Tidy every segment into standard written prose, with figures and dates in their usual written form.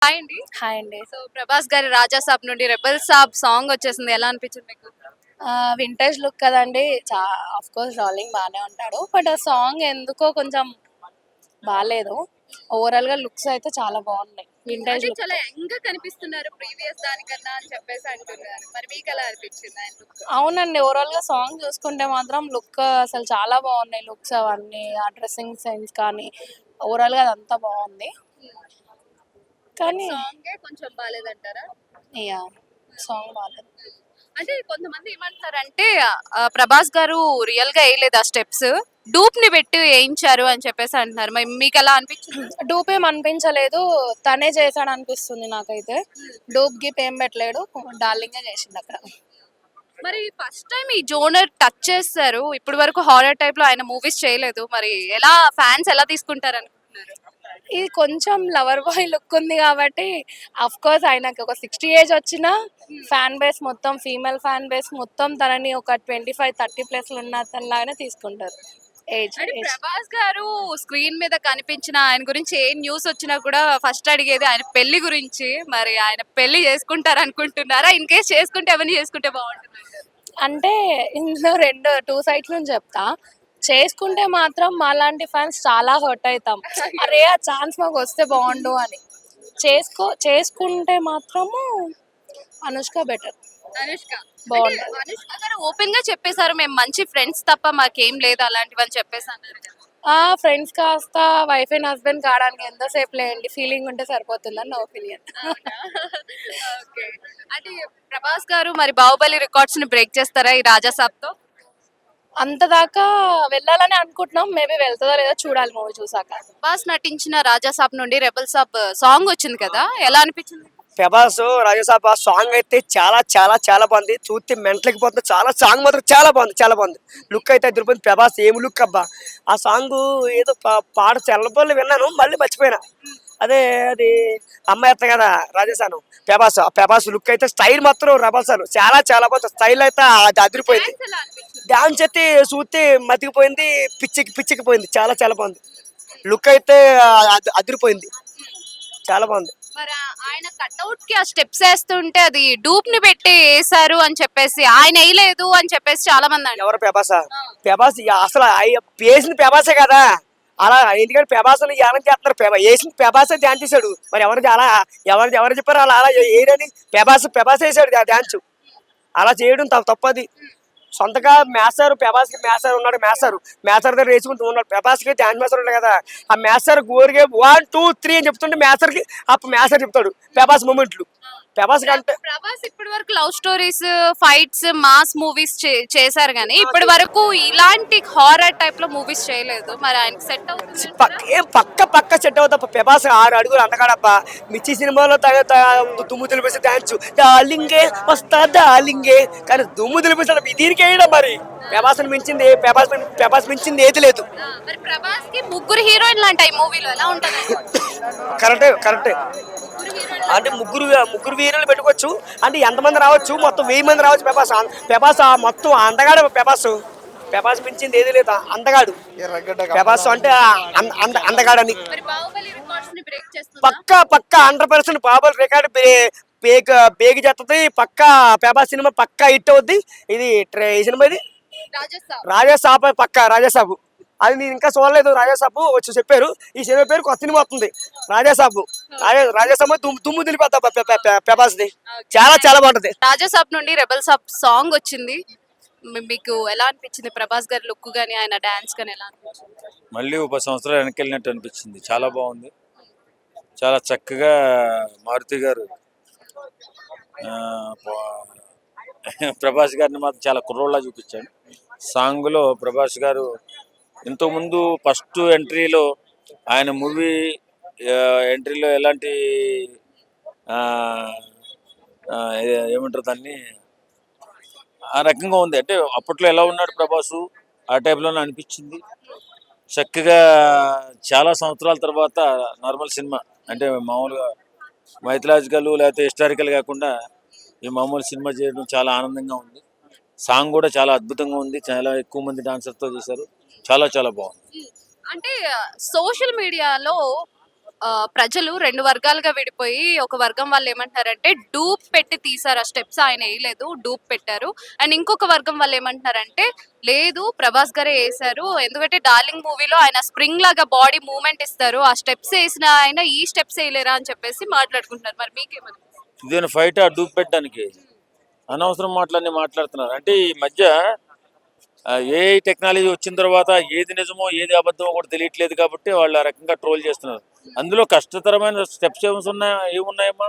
Hi అండి. Hi అండి. So 'Prabhas' గారి 'రాజా సాబ్' నుండి 'రెబెల్ సాబ్' సాంగ్ వచ్చేసింది. ఎలా అనిపించింది మీకు? వింటేజ్ లుక్ కదండీ! ఆఫ్‌కోర్స్ డార్లింగ్ బానే ఉంటాడు. బట్ ఆ సాంగ్ ఎందుకో కొంచెం బాలేదు. ఓవరాల్‌గా లుక్స్ అయితే చాలా బాగున్నాయి. వింటేజ్ అంటే లుక్. చాలా యంగ్‌గా కనిపిస్తున్నారు ప్రీవియస్ దానికన్నా అని చెప్పేసి అంటున్నారు. మరి మీకెలా అనిపించింది ఆయన లుక్? అవునండి. ఓవరాల్‌గా సాంగ్ చూసుకుంటే మాత్రం లుక్ అసలు చాలా బాగున్నాయి. లుక్స్ అవన్నీ, ఆ డ్రెస్సింగ్ సెన్స్ కానీ ఓవరాల్‌గా అదంతా బాగుంది. బట్ కానీ సాంగే కొంచెం బాలేదంటారా? యాహ్! సాంగ్ బాలేదు. అంటే కొంతమంది ఏమంటున్నారంటే 'ప్రభాస్' గారు రియల్‌గా ఎయలేదు ఆ స్టెప్స్. డూప్‌ని పెట్టి ఏయించారు అని చెప్పేసి అంటున్నారు. మరి మీకెలా అనిపించింది? డూప్ ఏం అనిపించలేదు. తనే చేశాడనిపిస్తుంది నాకైతే. డూప్ గిప్ ఏం పెట్టలేడు. డార్లింగే చేసిండక్కడ. మరి ఫస్ట్ టైమ్ ఈ జోనర్ టచ్ చేస్తారు. ఇప్పటి వరకు హారర్ టైప్ లో ఆయన మూవీస్ చేయలేదు. మరి ఎలా ఫ్యాన్స్ ఎలా తీసుకుంటారు అనుకుంటున్నారు? ఇది కొంచెం లవర్ బాయ్ లుక్ ఉంది కాబట్టి కోర్స్ ఆయనకి ఒక 60 ఏజ్ వచ్చినా ఫ్యాన్ బేస్ మొత్తం ఫీమేల్ ఫ్యాన్ బేస్ మొత్తం తనని ఒక 25, 30 ప్లస్‌లు ఉన్న అతనిలాగానే తీసుకుంటారు. ఏజ్ అంటే ఏజ్. ప్రభాస్ గారు స్క్రీన్ మీద కనిపించిన ఆయన గురించి ఏ న్యూస్ వచ్చినా కూడా ఫస్ట్ అడిగేది ఆయన పెళ్లి గురించి. మరి ఆయన పెళ్లి చేసుకుంటారు అనుకుంటున్నారా? ఇన్ కేస్ చేసుకుంటే ఎవరిని చేసుకుంటే బాగుంటుంది? అంటే ఇందులో 2 సైడ్స్ నుంచి చెప్తా. చేసుకుంటే మాత్రం మాలాంటి ఫ్యాన్స్ చాలా హర్ట్ అయితాం. అరే! ఆ ఛాన్స్ మాకొస్తే బావుండు అని. చేసుకుంటే మాత్రము అనుష్క బెటర్. అనుష్క. అంటే బావుంటది. అనుష్క గారు ఓపెన్ గా చెప్పేశారు. మేము మంచి ఫ్రెండ్స్ తప్ప మాకేం లేదు అలాంటివి అని చెప్పేసి అన్నారు కదా. ఫ్రెండ్స్ కాస్త వైఫ్ అండ్ హస్బెండ్ కావడానికి ఎంతసేపులేండి. ఫీలింగ్ ఉంటే సరిపోతుందని నా ఒపీనియన్. అవునా? ఓకే. అంటే ప్రభాస్ గారు మరి 'బాహుబలి' రికార్డ్స్ ని బ్రేక్ చేస్తారా ఈ 'రాజా సాబ్‌తో'? అంత దాకా వెళ్ళాలని అనుకుంటున్నాం. మేబీ వెళ్తదో లేదో చూడాలి మూవీ చూసాక. 'ప్రభాస్' నటించిన 'రాజా సాబ్' నుండి 'రెబెల్ సాబ్' సాంగ్ వచ్చింది కదా! ఎలా అనిపించింది? ప్రభాస్ రాజసాబ్ ఆ సాంగ్ అయితే చాలా చాలా చాలా బాగుంది. చూస్తే మెంటలకి పోతుంది. చాలా సాంగ్ మాత్రం చాలా బాగుంది, చాలా బాగుంది. లుక్ అయితే అదిరిపోయింది. ప్రభాస్ ఏం లుక్ అబ్బా! ఆ సాంగ్ ఏదో పాట తెల్లబోళ్ళు విన్నాను, మళ్ళీ మర్చిపోయినా. అదే అది అమ్మాయి ఎత్త కదా రాజేశాను ప్రభాస్. ఆ ప్రభాస్ లుక్ అయితే స్టైల్ మాత్రం రబల్సాను చాలా చాలా బాగుంది. స్టైల్ అయితే అది అదిరిపోయింది. డాన్స్ ఎలా అనిపించింది? డాన్స్ అయితే చూస్తే మతికిపోయింది, పిచ్చికి పిచ్చికి పోయింది. చాలా చాలా బాగుంది. లుక్ అయితే అదిరిపోయింది. చాలా బాగుంది. మరి ఆయన కట్అవుట్ కి ఆ స్టెప్స్ వేస్తుంటే అది డూప్ ని పెట్టి వేసారు అని చెప్పేసి ఆయన వేయలేదు అని చెప్పేసి చాలా మంది అంటారు. ఎవరు ప్రభాసా? ఆ. ప్రభాస్ అసలు వేసిన ప్రభాసే కదా. అలా ఎందుకంటే ప్రభాస్ని ధ్యానం చేస్తున్నారు. వేసిన ప్రభాసే ధ్యానం చేశాడు. మరి అలా ఎవరు చెప్పారు అలా అలా ఏరని? ప్రభాస్ వేసాడు డ్యాన్స్. అలా చేయడం తప్పది. సొంతగా మేస్తారు ప్రభాస్కి మేస్తారు ఉన్నాడు. మేస్తారు దగ్గర వేసుకుంటూ ఉన్నాడు. ప్రభాస్కి డ్యాన్స్ మేస్తారు ఉన్నాడు కదా. ఆ మేస్తారు గోరిగే 1, 2, 3 అని చెప్తుంటే మేసర్కి అప్పుడు మేసర్ చెప్తాడు ప్రభాస్ మూమెంట్లు. ప్రభాస్ కంటే ప్రభాస్ ఇప్పటి వరకు love stories, fights, mass movies చేశారు కానీ ఇప్పటి వరకు ఇలాంటి హారర్ టైప్ లో మూవీస్ చేయలేదు. మరి ఆయనకి సెట్ అవుతుంది అంటారా? పక్క సెట్ అవుతా. ప్రభాస్ 6 అడుగులు అందగాడబ్బా. మిర్చి సినిమాలో దుమ్ము దులిపేసి డాన్స్ డార్లింగే వస్తా డార్లింగే, కానీ దుమ్ము దులిపేసాడు. దీనికి వేయడం మరి ప్రభాస్ మించింది ఏది లేదు. మరి ప్రభాస్ కి ముగ్గురు హీరోయిన్లు అంట ఈ మూవీలో ఎలా ఉంటది? కరెక్టే. ముగ్గురు హీరోయిన్లు అంటే ముగ్గురు వీరులు పెట్టుకోవచ్చు. అంటే ఎంతమంది రావచ్చు, మొత్తం 1000 మంది రావచ్చు. ప్రభాస్ మొత్తం అందగాడు. ప్రభాస్ మించింది ఏది లేదు. అందగాడు ప్రభాస్ అంటే అందగాడని మరి బాహుబలి రికార్డ్స్ ని బ్రేక్ చేస్తుందా? పక్క 100% బాబుల్ రికార్డు బేగి చేస్తుంది. పక్క ప్రభాస్ సినిమా పక్క హిట్ అవుద్ది. ఈ సినిమా ఇది రాజస్థాన్. రాజాసాబ్. పక్క రాజాసాబు. అది నేను ఇంకా చూడలేదు. రాజాసాబు వచ్చి చెప్పారు. ఈ సినిమా పేరు కొత్త సినిమా వస్తుంది రాజాసాబు. రాజాసాబు దుమ్ము దులిపేద్దా ప్రభాస్ది. చాలా చాలా బాగుంటది. రాజా సాబ్ నుండి రెబల్ సాబ్ సాంగ్ వచ్చింది. మీకు ఎలా అనిపించింది? ప్రభాస్ గారి లుక్ గానీ ఆయన డాన్స్ గానీ ఎలా అనిపించింది? మళ్ళీ 30 సంవత్సరాలు వెనకెళ్ళినట్టు అనిపించింది. చాలా బాగుంది. చాలా చక్కగా మారుతి గారు ఆ, ప్రభాస్ గారిని మాత్రం చాలా కుర్రోళ్ళ చూపించాడు. సాంగ్లో ప్రభాస్ గారు ఇంతకుముందు ఫస్ట్ ఎంట్రీలో ఆయన మూవీ ఎంట్రీలో ఎలాంటి ఆ, ఆ, ఏమంటారు దాన్ని, ఆ రకంగా ఉంది. అంటే అప్పట్లో ఎలా ఉన్నాడు ప్రభాసు ఆ టైప్లోనే అనిపించింది. చక్కగా చాలా సంవత్సరాల తర్వాత నార్మల్ సినిమా, అంటే మామూలుగా మైథలాజికల్ లేకపోతే హిస్టారికల్ కాకుండా ఈ మామూలు సినిమా చేయడం చాలా ఆనందంగా ఉంది. సాంగ్ కూడా చాలా అద్భుతంగా ఉంది. చాలా ఎక్కువ మంది డాన్సర్తో చేశారు. చాలా చాలా బాగుంది. అంటే సోషల్ మీడియాలో ప్రజలు 2 వర్గాలుగా విడిపోయి, ఒక వర్గం వాళ్ళు ఏమంటున్నారంటే, డూప్ పెట్టి తీశారు. ఆ స్టెప్స్ ఆయన ఎయలేదు. డూప్ పెట్టారు. అండ్ ఇంకొక వర్గం వాళ్ళు ఏమంటున్నారంటే, లేదు ప్రభాస్ గారే ఏశారు. ఎందుకంటే 'డార్లింగ్' మూవీలో ఆయన స్ప్రింగ్ లాగా బాడీ మూవ్‌మెంట్ ఇస్తారు. ఆ స్టెప్స్ ఏసిన ఆయన ఈ స్టెప్స్ ఎయలేరా అని చెప్పేసి మాట్లాడుకుంటున్నారు. మరి మీకేమనిపిస్తుంది? ఇదేనా ఫైట్ డూప్ పెట్టడానికి అనవసరం మాటలన్నీ మాట్లాడుతున్నారు. అంటే ఈ మధ్య ఏఐ టెక్నాలజీ వచ్చిన తర్వాత ఏది నిజమో ఏది అబద్ధమో కూడా తెలియట్లేదు కాబట్టి వాళ్ళు ఆ రకంగా ట్రోల్ చేస్తున్నారు. అందులో కష్టతరమైన స్టెప్స్ ఏమున్నాయమ్మా?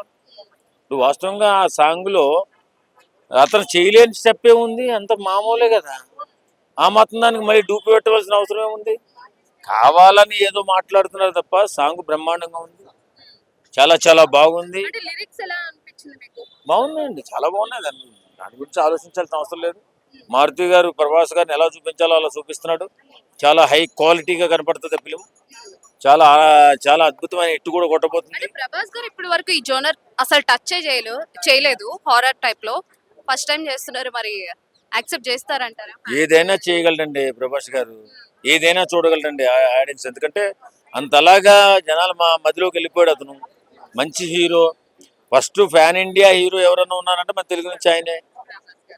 ఇప్పుడు వాస్తవంగా ఆ సాంగ్లో అతను చేయలేని స్టెప్ ఏముంది? అంత మామూలే కదా. ఆ మాత్రం దానికి మళ్ళీ డూపు పెట్టవలసిన అవసరం ఏముంది? కావాలని ఏదో మాట్లాడుతున్నారు తప్ప సాంగ్ బ్రహ్మాండంగా ఉంది. చాలా చాలా బాగుంది. అంటే లిరిక్స్ ఎలా అనిపించింది మీకు? బాగుందండి, చాలా బాగున్నాయి. దాని గురించి ఆలోచించాల్సిన అవసరం లేదు. మారుతి గారు ప్రభాస్ గారిని ఎలా చూపించాలో అలా చూపిస్తున్నాడు. చాలా హై క్వాలిటీగా కనపడుతుంది ఫిలిం. చాలా చాలా అద్భుతమైన హిట్ కూడా కొట్టబోతుంది. అంటే ప్రభాస్ గారు ఇప్పటి వరకు ఈ జోనర్ అసలు టచ్ చేయలేదు హారర్ టైప్ లో. ఫస్ట్ టైం చేస్తున్నారు. మరి యాక్సెప్ట్ చేస్తారంటారా? ఏదైనా చేయగలడండి ప్రభాస్ గారు, ఏదైనా చూడగలడండి ఆడియన్స్. ఎందుకంటే అంతలాగా జనాలు మా మధ్యలోకి వెళ్ళిపోయాడు అతను. మంచి hero. First fan India hero ఎవరైనా ఉన్నారంటే మన తెలుగు నుంచి ఆయనే.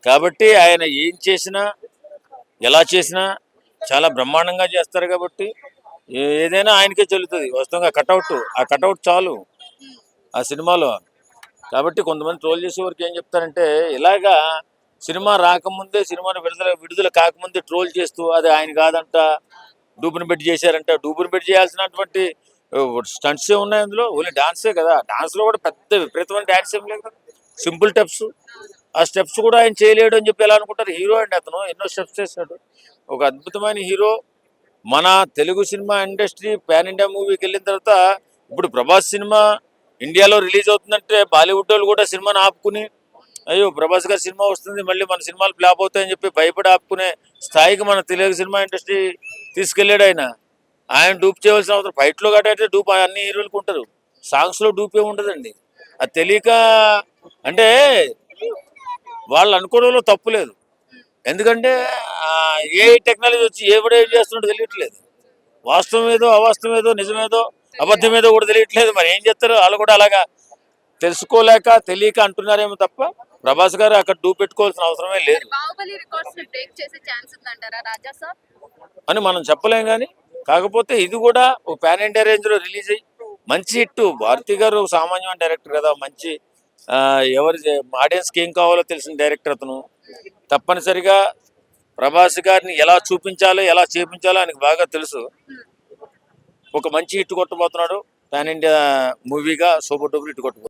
కాబట్టి ఆయన ఏం చేసినా ఎలా చేసినా చాలా బ్రహ్మాండంగా చేస్తారు. కాబట్టి ఏదైనా ఆయనకే చెల్లుతుంది. వాస్తవంగా ఆ కటౌట్ చాలు ఆ సినిమాలో. కాబట్టి కొంతమంది ట్రోల్ చేసే వరకు ఏం చెప్తారంటే, ఇలాగా సినిమా రాకముందే, సినిమాను విడుదల కాకముందే ట్రోల్ చేస్తూ అది ఆయన కాదంట, డూపుని పెట్టి చేశారంట. డూపుని పెట్టి చేయాల్సినటువంటి స్టంట్స్ ఏ ఉన్నాయి అందులో? ఓన్లీ డాన్సే కదా. డాన్స్లో కూడా పెద్ద విపరీతమైన డాన్స్ ఏం లేదు కదా, సింపుల్ స్టెప్స్. ఆ స్టెప్స్ కూడా ఆయన చేయలేడు అని చెప్పి ఎలా అనుకుంటారు? హీరో అండి అతను, ఎన్నో స్టెప్స్ చేశాడు. ఒక అద్భుతమైన హీరో. మన Telugu cinema industry pan India మూవీకి వెళ్ళిన తర్వాత ఇప్పుడు ప్రభాస్ సినిమా ఇండియాలో రిలీజ్ అవుతుందంటే బాలీవుడ్ వాళ్ళు కూడా సినిమాని ఆపుకుని, అయ్యో ప్రభాస్ గారి సినిమా వస్తుంది మళ్ళీ మన సినిమాలు ఫ్లాప్ అవుతాయని చెప్పి భయపడి ఆపుకునే స్థాయికి మన తెలుగు సినిమా ఇండస్ట్రీ తీసుకెళ్ళాడు ఆయన. ఆయన డూప్ చేయవలసిన అవసరం, ఫైట్లో గట్ట డూప్ అన్ని హీరోలకు ఉంటారు, సాంగ్స్లో డూప్ ఏమి ఉండదండి. అది తెలియక, అంటే వాళ్ళు అనుకోవడంలో తప్పు లేదు. ఎందుకంటే ఏ టెక్నాలజీ వచ్చి ఏం చేస్తున్నాడో తెలియట్లేదు. వాస్తవం ఏదో, అవాస్తవం ఏదో, నిజమేదో, అబద్ధం ఏదో కూడా తెలియట్లేదు. మరి ఏం చేస్తారు? వాళ్ళు కూడా అలాగా తెలుసుకోలేక తెలియక అంటున్నారేమో తప్ప ప్రభాస్ గారు అక్కడ డూ పెట్టుకోవాల్సిన అవసరమే లేదు బాహుబలి రికార్డ్స్ ని బ్రేక్ చేసే ఛాన్స్ ఉందంటారా రాజా సార్? అని మనం చెప్పలేం. కానీ కాకపోతే ఇది కూడా ఒక పాన్ ఇండియా రేంజ్ లో రిలీజ్ అయ్యి మంచి హిట్. భారతి గారు ఒక సామాన్యమైన డైరెక్టర్ కదా, మంచి ఎవరి ఆడియన్స్కి ఏం కావాలో తెలిసిన డైరెక్టర్ అతను. తప్పనిసరిగా ప్రభాస్ గారిని ఎలా చూపించాలో ఎలా చేపించాలో ఆయనకు బాగా తెలుసు. ఒక మంచి హిట్ కొట్టబోతున్నాడు. పాన్ ఇండియా మూవీగా సూపర్ డూపర్ హిట్ కొట్టబోతున్నాడు.